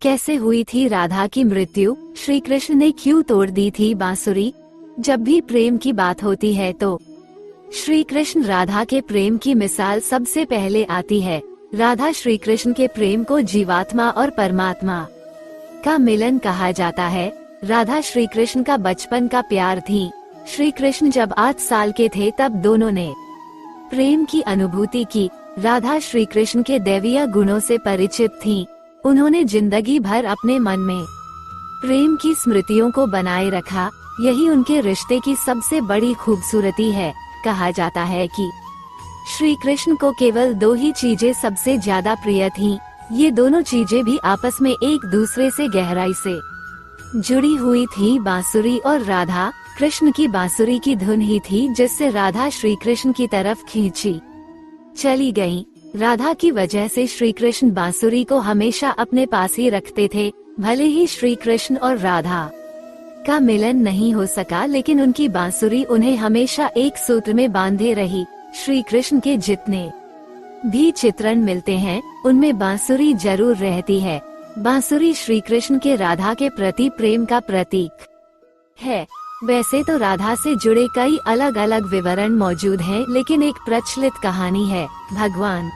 कैसे हुई थी राधा की मृत्यु? श्री कृष्ण ने क्यों तोड़ दी थी बांसुरी? जब भी प्रेम की बात होती है तो श्री कृष्ण राधा के प्रेम की मिसाल सबसे पहले आती है। राधा श्री कृष्ण के प्रेम को जीवात्मा और परमात्मा का मिलन कहा जाता है। राधा श्री कृष्ण का बचपन का प्यार थी। श्री कृष्ण जब 8 साल के थे तब दोनों ने प्रेम की अनुभूति की। राधा श्री कृष्ण के दैवीय गुणों से परिचित थीं। उन्होंने जिंदगी भर अपने मन में प्रेम की स्मृतियों को बनाए रखा। यही उनके रिश्ते की सबसे बड़ी खूबसूरती है। कहा जाता है कि श्री कृष्ण को केवल 2 ही चीजें सबसे ज्यादा प्रिय थीं। ये दोनों चीजें भी आपस में एक दूसरे से गहराई से जुड़ी हुई थी, बांसुरी और राधा। कृष्ण की बांसुरी की धुन ही थी जिससे राधा श्री कृष्ण की तरफ खींची चली गयी। राधा की वजह से श्री कृष्ण बांसुरी को हमेशा अपने पास ही रखते थे। भले ही श्री कृष्ण और राधा का मिलन नहीं हो सका, लेकिन उनकी बांसुरी उन्हें हमेशा एक सूत्र में बांधे रही। श्री कृष्ण के जितने भी चित्रण मिलते हैं उनमें बांसुरी जरूर रहती है। बांसुरी श्री कृष्ण के राधा के प्रति प्रेम का प्रतीक है। वैसे तो राधा से जुड़े कई अलग अलग विवरण मौजूद हैं, लेकिन एक प्रचलित कहानी है। भगवान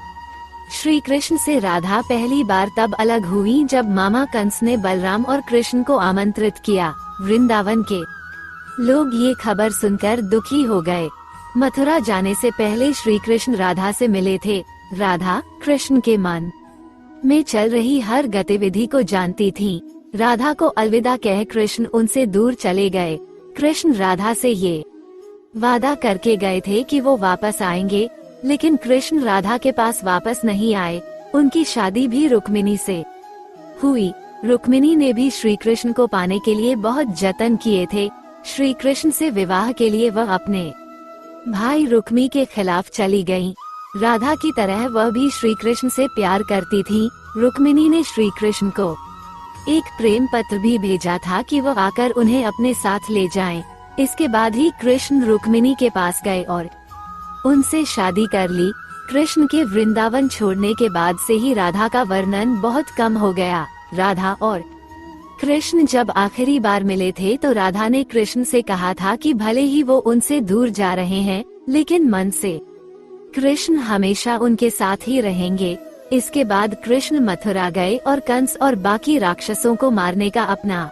श्री कृष्ण से राधा पहली बार तब अलग हुई जब मामा कंस ने बलराम और कृष्ण को आमंत्रित किया। वृंदावन के लोग ये खबर सुनकर दुखी हो गए। मथुरा जाने से पहले श्री कृष्ण राधा से मिले थे। राधा कृष्ण के मन में चल रही हर गतिविधि को जानती थी। राधा को अलविदा कह कृष्ण उनसे दूर चले गए। कृष्ण राधा से ये वादा करके गए थे कि वो वापस आएंगे, लेकिन कृष्ण राधा के पास वापस नहीं आए। उनकी शादी भी रुक्मिणी से हुई। रुक्मिणी ने भी श्री कृष्ण को पाने के लिए बहुत जतन किए थे। श्री कृष्ण से विवाह के लिए वह अपने भाई रुक्मी के खिलाफ चली गईं। राधा की तरह वह भी श्री कृष्ण से प्यार करती थी। रुक्मिणी ने श्री कृष्ण को एक प्रेम पत्र भी भेजा था कि वह आकर उन्हें अपने साथ ले जाएं। इसके बाद ही कृष्ण रुक्मिणी के पास गए और उनसे शादी कर ली। कृष्ण के वृंदावन छोड़ने के बाद से ही राधा का वर्णन बहुत कम हो गया। राधा और कृष्ण जब आखिरी बार मिले थे तो राधा ने कृष्ण से कहा था कि भले ही वो उनसे दूर जा रहे हैं, लेकिन मन से कृष्ण हमेशा उनके साथ ही रहेंगे। इसके बाद कृष्ण मथुरा गए और कंस और बाकी राक्षसों को मारने का अपना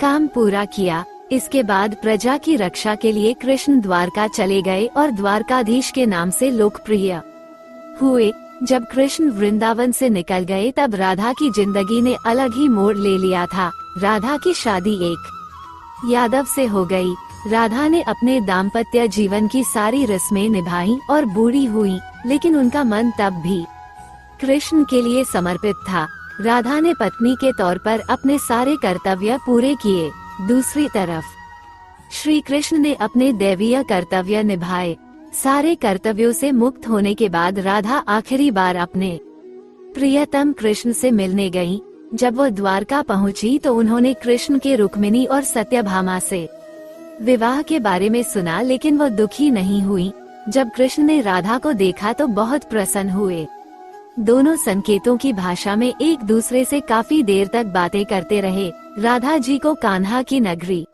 काम पूरा किया। इसके बाद प्रजा की रक्षा के लिए कृष्ण द्वारका चले गए और द्वारकाधीश के नाम से लोकप्रिय हुए। जब कृष्ण वृंदावन से निकल गए तब राधा की जिंदगी ने अलग ही मोड़ ले लिया था। राधा की शादी एक यादव से हो गई। राधा ने अपने दाम्पत्य जीवन की सारी रस्में निभाई और बूढ़ी हुई, लेकिन उनका मन तब भी कृष्ण के लिए समर्पित था। राधा ने पत्नी के तौर पर अपने सारे कर्तव्य पूरे किए। दूसरी तरफ श्री कृष्ण ने अपने दैवीय कर्तव्य निभाए। सारे कर्तव्यों से मुक्त होने के बाद राधा आखिरी बार अपने प्रियतम कृष्ण से मिलने गईं। जब वह द्वारका पहुंची तो उन्होंने कृष्ण के रुक्मिणी और सत्यभामा से विवाह के बारे में सुना, लेकिन वह दुखी नहीं हुई। जब कृष्ण ने राधा को देखा तो बहुत प्रसन्न हुए। दोनों संकेतों की भाषा में एक दूसरे से काफी देर तक बातें करते रहे। राधा जी को कान्हा की नगरी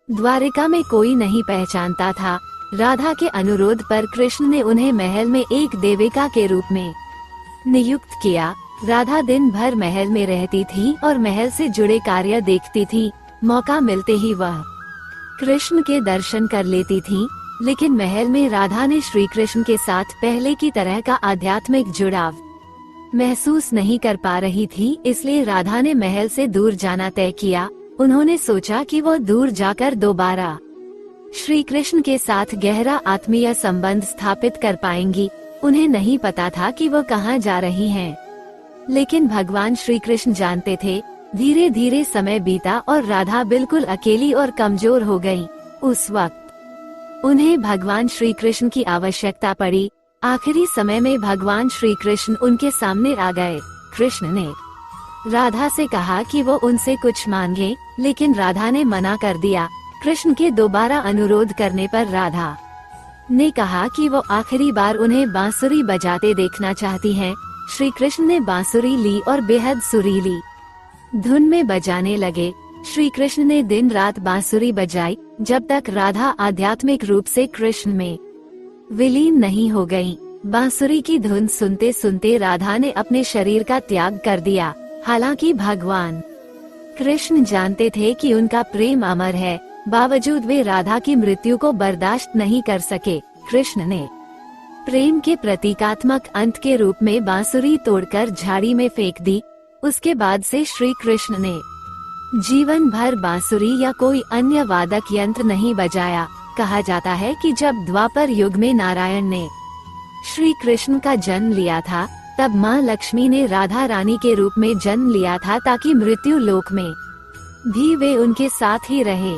द्वारिका में कोई नहीं पहचानता था। राधा के अनुरोध पर कृष्ण ने उन्हें महल में एक देविका के रूप में नियुक्त किया। राधा दिन भर महल में रहती थी और महल से जुड़े कार्य देखती थी। मौका मिलते ही वह कृष्ण के दर्शन कर लेती थी, लेकिन महल में राधा ने श्री कृष्ण के साथ पहले की तरह का आध्यात्मिक जुड़ाव महसूस नहीं कर पा रही थी। इसलिए राधा ने महल से दूर जाना तय किया। उन्होंने सोचा कि वो दूर जाकर दोबारा श्री कृष्ण के साथ गहरा आत्मीय संबंध स्थापित कर पाएंगी। उन्हें नहीं पता था कि वो कहाँ जा रही हैं, लेकिन भगवान श्री कृष्ण जानते थे। धीरे धीरे समय बीता और राधा बिल्कुल अकेली और कमजोर हो गई। उस वक्त उन्हें भगवान श्री कृष्ण की आवश्यकता पड़ी। आखिरी समय में भगवान श्री कृष्ण उनके सामने आ गए। कृष्ण ने राधा से कहा कि वो उनसे कुछ मांगे, लेकिन राधा ने मना कर दिया। कृष्ण के दोबारा अनुरोध करने पर राधा ने कहा कि वो आखिरी बार उन्हें बांसुरी बजाते देखना चाहती हैं। श्री कृष्ण ने बांसुरी ली और बेहद सुरीली धुन में बजाने लगे। श्री कृष्ण ने दिन रात बांसुरी बजाई जब तक राधा आध्यात्मिक रूप से कृष्ण में विलीन नहीं हो गयी। बांसुरी की धुन सुनते सुनते राधा ने अपने शरीर का त्याग कर दिया। हालांकि भगवान कृष्ण जानते थे कि उनका प्रेम अमर है, बावजूद वे राधा की मृत्यु को बर्दाश्त नहीं कर सके। कृष्ण ने प्रेम के प्रतीकात्मक अंत के रूप में बांसुरी तोड़कर झाड़ी में फेंक दी। उसके बाद से श्री कृष्ण ने जीवन भर बांसुरी या कोई अन्य वादक यंत्र नहीं बजाया। कहा जाता है कि जब द्वापर युग में नारायण ने श्री कृष्ण का जन्म लिया था, तब माँ लक्ष्मी ने राधा रानी के रूप में जन्म लिया था ताकि मृत्यु लोक में भी वे उनके साथ ही रहे।